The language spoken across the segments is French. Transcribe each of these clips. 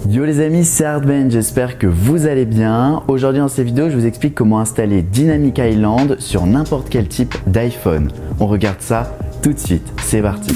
Yo les amis, c'est Hardben, j'espère que vous allez bien. Aujourd'hui dans cette vidéo, je vous explique comment installer Dynamic Island sur n'importe quel type d'iPhone. On regarde ça tout de suite, c'est parti.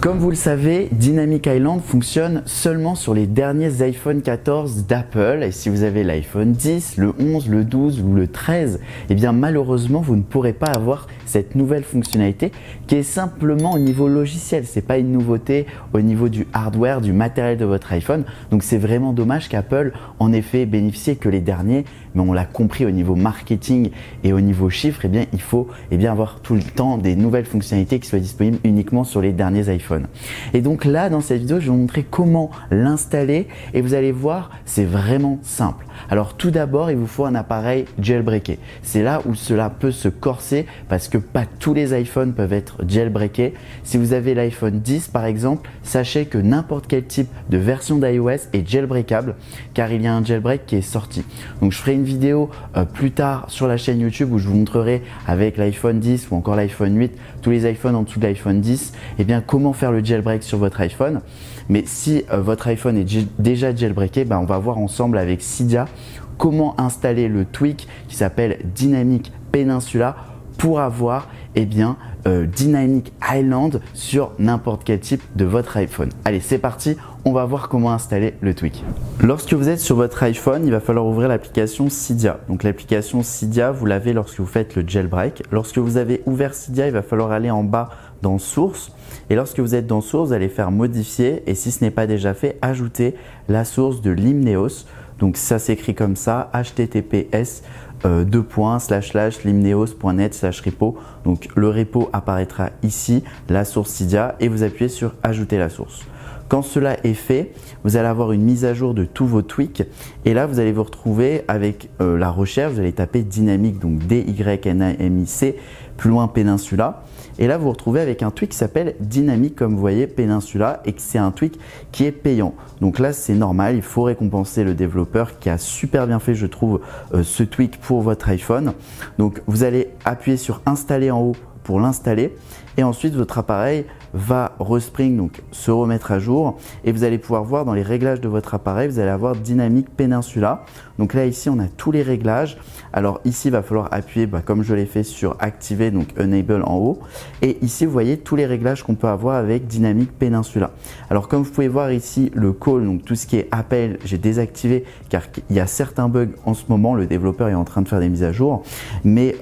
Comme vous le savez, Dynamic Island fonctionne seulement sur les derniers iPhone 14 d'Apple. Et si vous avez l'iPhone 10, le 11, le 12 ou le 13, eh bien malheureusement, vous ne pourrez pas avoir cette nouvelle fonctionnalité qui est simplement au niveau logiciel. Ce n'est pas une nouveauté au niveau du hardware, du matériel de votre iPhone. Donc c'est vraiment dommage qu'Apple en ait fait bénéficier que les derniers. Mais on l'a compris au niveau marketing et au niveau chiffres, eh bien, il faut avoir tout le temps des nouvelles fonctionnalités qui soient disponibles uniquement sur les derniers iPhones. Et donc là, dans cette vidéo, je vais vous montrer comment l'installer et vous allez voir, c'est vraiment simple. Alors tout d'abord, il vous faut un appareil jailbreaké. C'est là où cela peut se corser parce que pas tous les iPhones peuvent être jailbreakés. Si vous avez l'iPhone 10 par exemple, sachez que n'importe quel type de version d'iOS est jailbreakable car il y a un jailbreak qui est sorti. Donc je ferai une vidéo plus tard sur la chaîne YouTube où je vous montrerai avec l'iPhone 10 ou encore l'iPhone 8, tous les iPhones en dessous de l'iPhone 10, eh bien comment faire le jailbreak sur votre iPhone. Mais si votre iPhone est déjà jailbreaké, on va voir ensemble avec Cydia comment installer le tweak qui s'appelle Dynamic Peninsula pour avoir Dynamic Island sur n'importe quel type de votre iPhone. Allez, c'est parti, on va voir comment installer le tweak. Lorsque vous êtes sur votre iPhone, il va falloir ouvrir l'application Cydia. Donc l'application Cydia, vous l'avez lorsque vous faites le jailbreak. Lorsque vous avez ouvert Cydia, il va falloir aller en bas dans Source. Et lorsque vous êtes dans Source, vous allez faire modifier et si ce n'est pas déjà fait, ajouter la source de Limneos. Donc ça s'écrit comme ça, https://limneos.net/repo. Donc le repo apparaîtra ici, la source Cydia, et vous appuyez sur ajouter la source. Quand cela est fait, vous allez avoir une mise à jour de tous vos tweaks et là vous allez vous retrouver avec la recherche, vous allez taper Dynamic, donc D-Y-N-A-M-I-C, plus loin Peninsula. Et là, vous vous retrouvez avec un tweak qui s'appelle Dynamic, comme vous voyez, Peninsula, et que c'est un tweak qui est payant. Donc là, c'est normal, il faut récompenser le développeur qui a super bien fait, je trouve, ce tweak pour votre iPhone. Donc, vous allez appuyer sur Installer en haut pour l'installer. Et ensuite, votre appareil va respring, donc se remettre à jour. Et vous allez pouvoir voir dans les réglages de votre appareil, vous allez avoir Dynamic Peninsula. Donc là, ici, on a tous les réglages. Alors ici, il va falloir appuyer, comme je l'ai fait, sur activer, donc enable en haut. Et ici, vous voyez tous les réglages qu'on peut avoir avec Dynamic Peninsula. Alors comme vous pouvez voir ici, le call, donc tout ce qui est appel, j'ai désactivé car il y a certains bugs en ce moment. Le développeur est en train de faire des mises à jour. Mais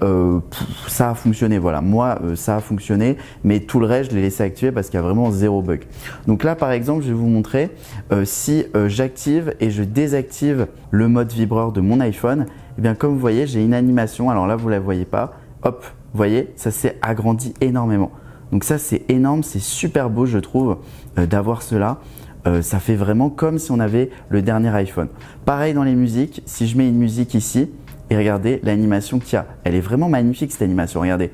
ça a fonctionné, voilà. Moi, ça a fonctionné. Mais tout le reste, je l'ai laissé activer parce qu'il y a vraiment zéro bug. Donc là, par exemple, je vais vous montrer si j'active et je désactive le mode vibreur de mon iPhone. Et bien, comme vous voyez, j'ai une animation. Alors là, vous ne la voyez pas. Hop, vous voyez, ça s'est agrandi énormément. Donc ça, c'est énorme, c'est super beau, je trouve, d'avoir cela. Ça fait vraiment comme si on avait le dernier iPhone. Pareil dans les musiques, si je mets une musique ici, et regardez l'animation qu'il y a. Elle est vraiment magnifique, cette animation, regardez.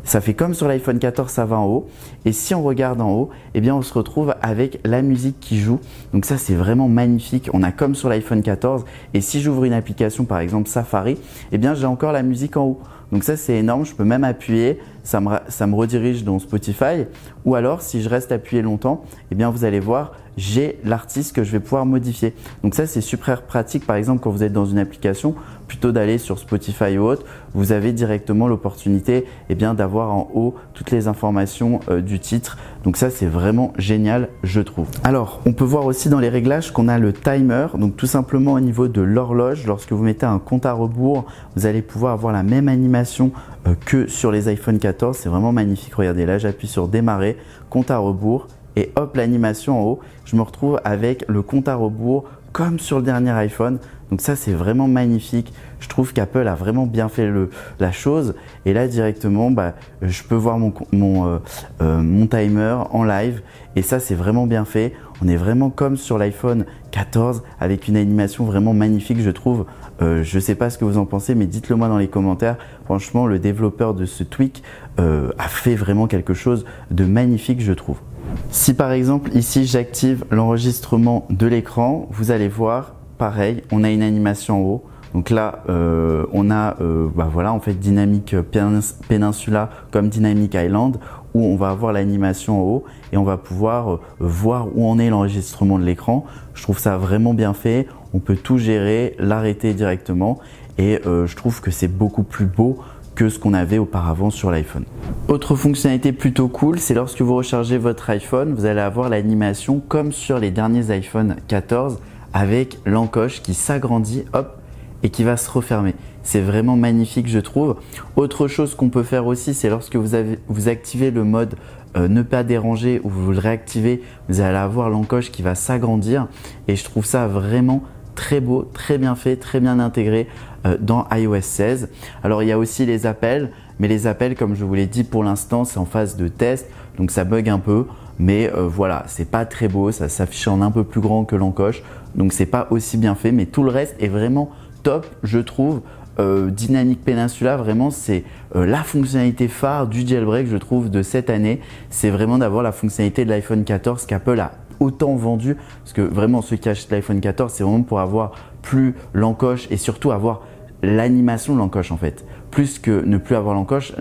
Ça fait comme sur l'iPhone 14, ça va en haut. Et si on regarde en haut, eh bien on se retrouve avec la musique qui joue. Donc ça, c'est vraiment magnifique. On a comme sur l'iPhone 14. Et si j'ouvre une application, par exemple Safari, eh bien j'ai encore la musique en haut. Donc ça, c'est énorme. Je peux même appuyer. Ça me redirige dans Spotify. Ou alors, si je reste appuyé longtemps, eh bien vous allez voir, j'ai l'artiste que je vais pouvoir modifier. Donc ça, c'est super pratique. Par exemple, quand vous êtes dans une application, plutôt d'aller sur Spotify ou autre, vous avez directement l'opportunité d'avoir en haut toutes les informations du titre. Donc ça, c'est vraiment génial, je trouve. Alors, on peut voir aussi dans les réglages qu'on a le timer. Donc tout simplement au niveau de l'horloge, lorsque vous mettez un compte à rebours, vous allez pouvoir avoir la même animation que sur les iPhone 14. C'est vraiment magnifique. Regardez, là, j'appuie sur démarrer, compte à rebours. Et hop, l'animation en haut, je me retrouve avec le compte à rebours comme sur le dernier iPhone. Donc ça, c'est vraiment magnifique. Je trouve qu'Apple a vraiment bien fait la chose. Et là, directement, je peux voir mon timer en live. Et ça, c'est vraiment bien fait. On est vraiment comme sur l'iPhone 14 avec une animation vraiment magnifique, je trouve. Je ne sais pas ce que vous en pensez, mais dites-le moi dans les commentaires. Franchement, le développeur de ce tweak a fait vraiment quelque chose de magnifique, je trouve. Si par exemple ici j'active l'enregistrement de l'écran, vous allez voir, pareil, on a une animation en haut. Donc là, on a voilà, en fait Dynamic Peninsula comme Dynamic Island, où on va avoir l'animation en haut et on va pouvoir voir où en est l'enregistrement de l'écran. Je trouve ça vraiment bien fait. On peut tout gérer, l'arrêter directement et je trouve que c'est beaucoup plus beau que ce qu'on avait auparavant sur l'iPhone. Autre fonctionnalité plutôt cool, c'est lorsque vous rechargez votre iPhone, vous allez avoir l'animation comme sur les derniers iPhone 14 avec l'encoche qui s'agrandit, hop, et qui va se refermer. C'est vraiment magnifique, je trouve. Autre chose qu'on peut faire aussi, c'est lorsque vous activez le mode ne pas déranger ou vous le réactivez, vous allez avoir l'encoche qui va s'agrandir et je trouve ça vraiment très beau, très bien fait, très bien intégré dans iOS 16. Alors il y a aussi les appels, mais les appels, comme je vous l'ai dit, pour l'instant c'est en phase de test, donc ça bug un peu, mais voilà, c'est pas très beau, ça s'affiche en un peu plus grand que l'encoche, donc c'est pas aussi bien fait, mais tout le reste est vraiment top, je trouve. Dynamic Peninsula, vraiment c'est la fonctionnalité phare du jailbreak, je trouve, de cette année. C'est vraiment d'avoir la fonctionnalité de l'iPhone 14 qu'Apple a autant vendu, parce que vraiment ceux qui achètent l'iPhone 14, c'est vraiment pour avoir plus l'encoche et surtout avoir l'animation de l'encoche en fait. Plus que ne plus avoir l'encoche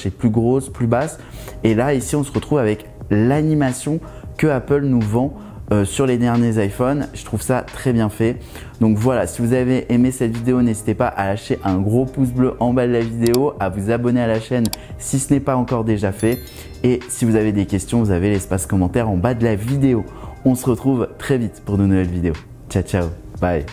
est plus grosse, plus basse, et là ici on se retrouve avec l'animation que Apple nous vend sur les derniers iPhones. Je trouve ça très bien fait. Donc voilà, si vous avez aimé cette vidéo, n'hésitez pas à lâcher un gros pouce bleu en bas de la vidéo, à vous abonner à la chaîne si ce n'est pas encore déjà fait, et si vous avez des questions, vous avez l'espace commentaire en bas de la vidéo. On se retrouve très vite pour de nouvelles vidéos. Ciao ciao, bye.